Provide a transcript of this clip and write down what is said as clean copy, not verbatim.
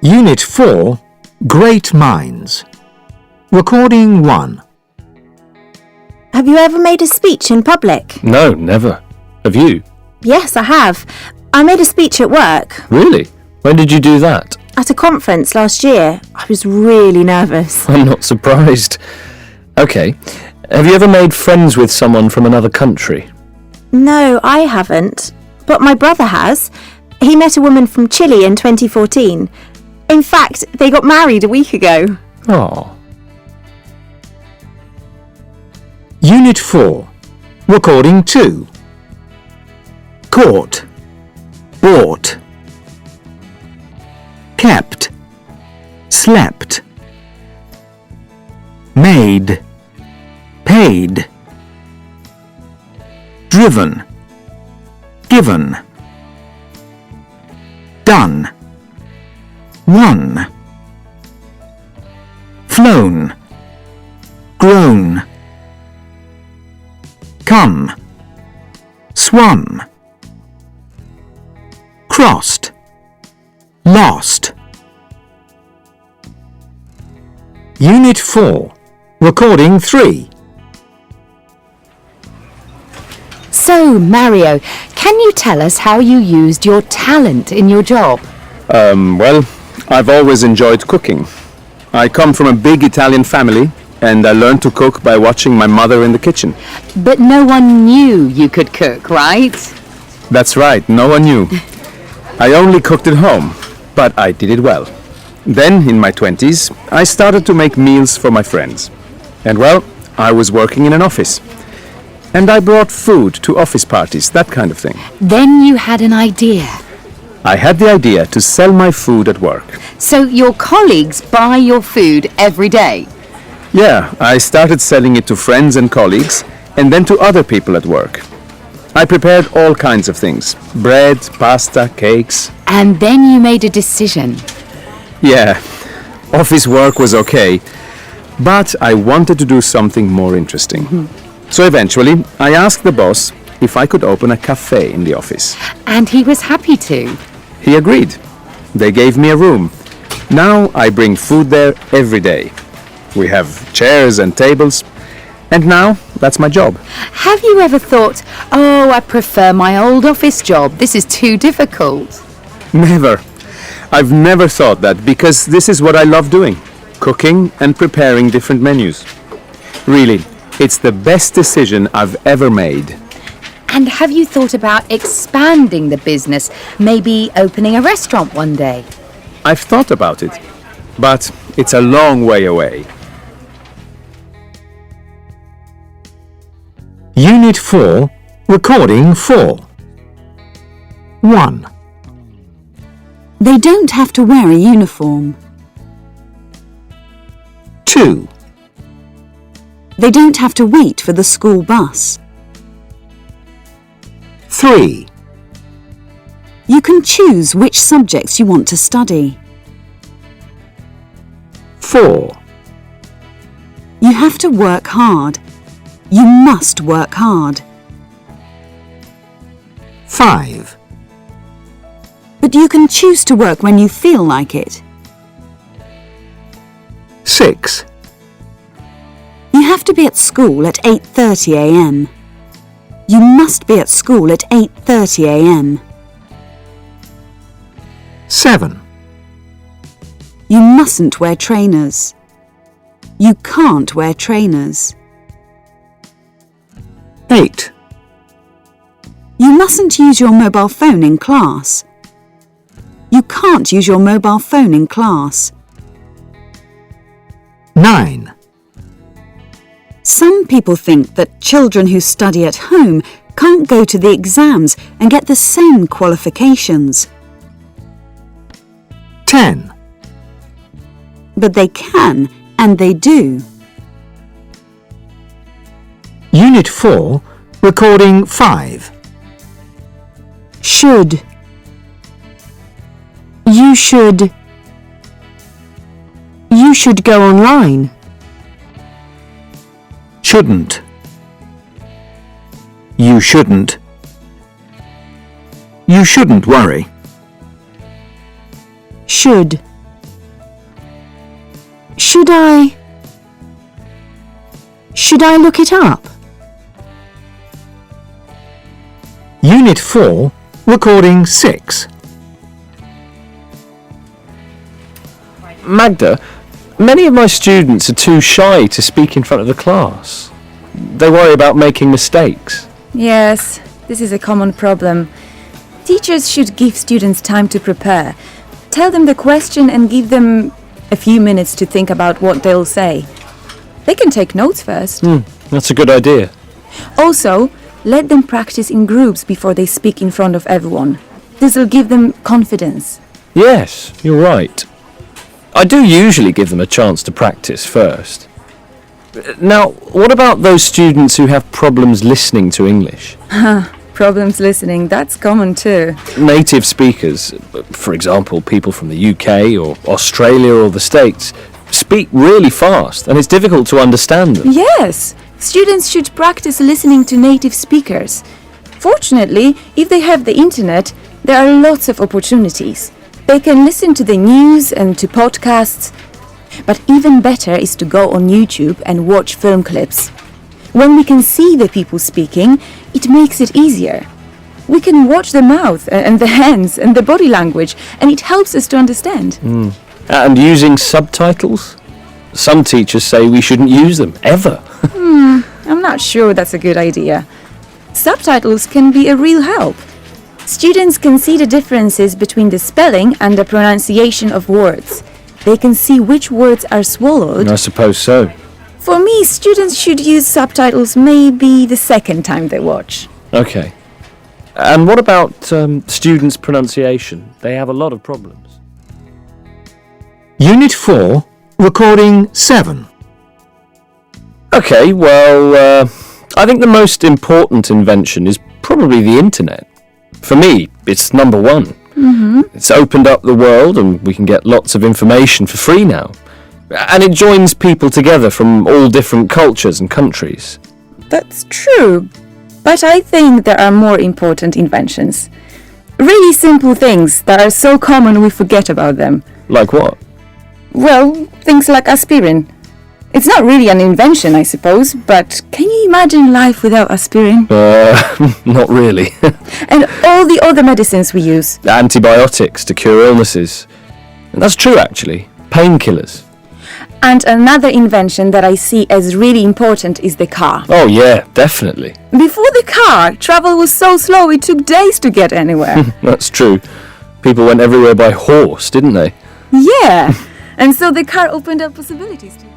Unit 4, Great Minds. Recording 1. Have you ever made a speech in public? No, never. Have you? Yes, I have. I made a speech at work. Really? When did you do that? At a conference last year. I was really nervous. I'm not surprised. Okay. Have you ever made friends with someone from another country? No, I haven't. But my brother has. He met a woman from Chile in 2014. In fact, they got married a week ago. Oh. Unit 4, Recording 2. Caught, bought, kept, slept, made, paid, driven, given, done, won, flown, grown, come, swum, crossed, lost. Unit 4, Recording 3. So, Mario, can you tell us how you used your talent in your job? Well, I've always enjoyed cooking. I come from a big Italian family, and I learned to cook by watching my mother in the kitchen. But no one knew you could cook, right? That's right, no one knew. I only cooked at home, but I did it well. Then, in my 20s, I started to make meals for my friends. And well, I was working in an office. And I brought food to office parties, that kind of thing. Then you had an idea. I had the idea to sell my food at work. So your colleagues buy your food every day? Yeah, I started selling it to friends and colleagues, and then to other people at work. I prepared all kinds of things. Bread, pasta, cakes. And then you made a decision. Yeah, office work was okay, but I wanted to do something more interesting. So eventually, I asked the boss if I could open a cafe in the office. And he was happy to. He agreed. They gave me a room. Now I bring food there every day. We have chairs and tables, and now that's my job. Have you ever thought, oh, I prefer my old office job, this is too difficult? Never. I've never thought that, because this is what I love doing. Cooking and preparing different menus. Really, it's the best decision I've ever made. And have you thought about expanding the business, maybe opening a restaurant one day? I've thought about it, but it's a long way away. Unit 4, Recording 4. 1. They don't have to wear a uniform. 2. They don't have to wait for the school bus. 3. You can choose which subjects you want to study. 4. You have to work hard. You must work hard. 5. But you can choose to work when you feel like it. 6. You have to be at school at 8:30 a.m. You must be at school at 8:30 a.m. 7. You mustn't wear trainers. You can't wear trainers. 8. You mustn't use your mobile phone in class. You can't use your mobile phone in class. 9. Some people think that children who study at home can't go to the exams and get the same qualifications. 10. But they can, and they do. Unit 4, Recording 5. Should. You should. You should go online. Shouldn't. You shouldn't. You shouldn't worry. Should. Should I look it up? Unit 4, Recording 6. Magda, many of my students are too shy to speak in front of the class. They worry about making mistakes. Yes, this is a common problem. Teachers should give students time to prepare. Tell them the question and give them a few minutes to think about what they'll say. They can take notes first. That's a good idea. Also, let them practice in groups before they speak in front of everyone. This will give them confidence. Yes, you're right. I do usually give them a chance to practice first. Now, what about those students who have problems listening to English? Problems listening, that's common too. Native speakers, for example, people from the UK or Australia or the States, speak really fast and it's difficult to understand them. Yes, students should practice listening to native speakers. Fortunately, if they have the internet, there are lots of opportunities. They can listen to the news and to podcasts. But even better is to go on YouTube and watch film clips. When we can see the people speaking, it makes it easier. We can watch the mouth and the hands and the body language, and it helps us to understand. And using subtitles? Some teachers say we shouldn't use them, ever. I'm not sure that's a good idea. Subtitles can be a real help. Students can see the differences between the spelling and the pronunciation of words. They can see which words are swallowed. I suppose so. For me, students should use subtitles maybe the second time they watch. Okay. And what about students' pronunciation? They have a lot of problems. Unit 4, Recording 7. Okay, well, I think the most important invention is probably the internet. For me, it's number one. It's opened up the world and we can get lots of information for free now. And it joins people together from all different cultures and countries. That's true, but I think there are more important inventions. Really simple things that are so common we forget about them. Like what? Well, things like aspirin. It's not really an invention, I suppose, but can you imagine life without aspirin? Not really. And all the other medicines we use. Antibiotics to cure illnesses. And that's true, actually. Painkillers. And another invention that I see as really important is the car. Oh yeah, definitely. Before the car, travel was so slow it took days to get anywhere. That's true. People went everywhere by horse, didn't they? Yeah, and so the car opened up possibilities too.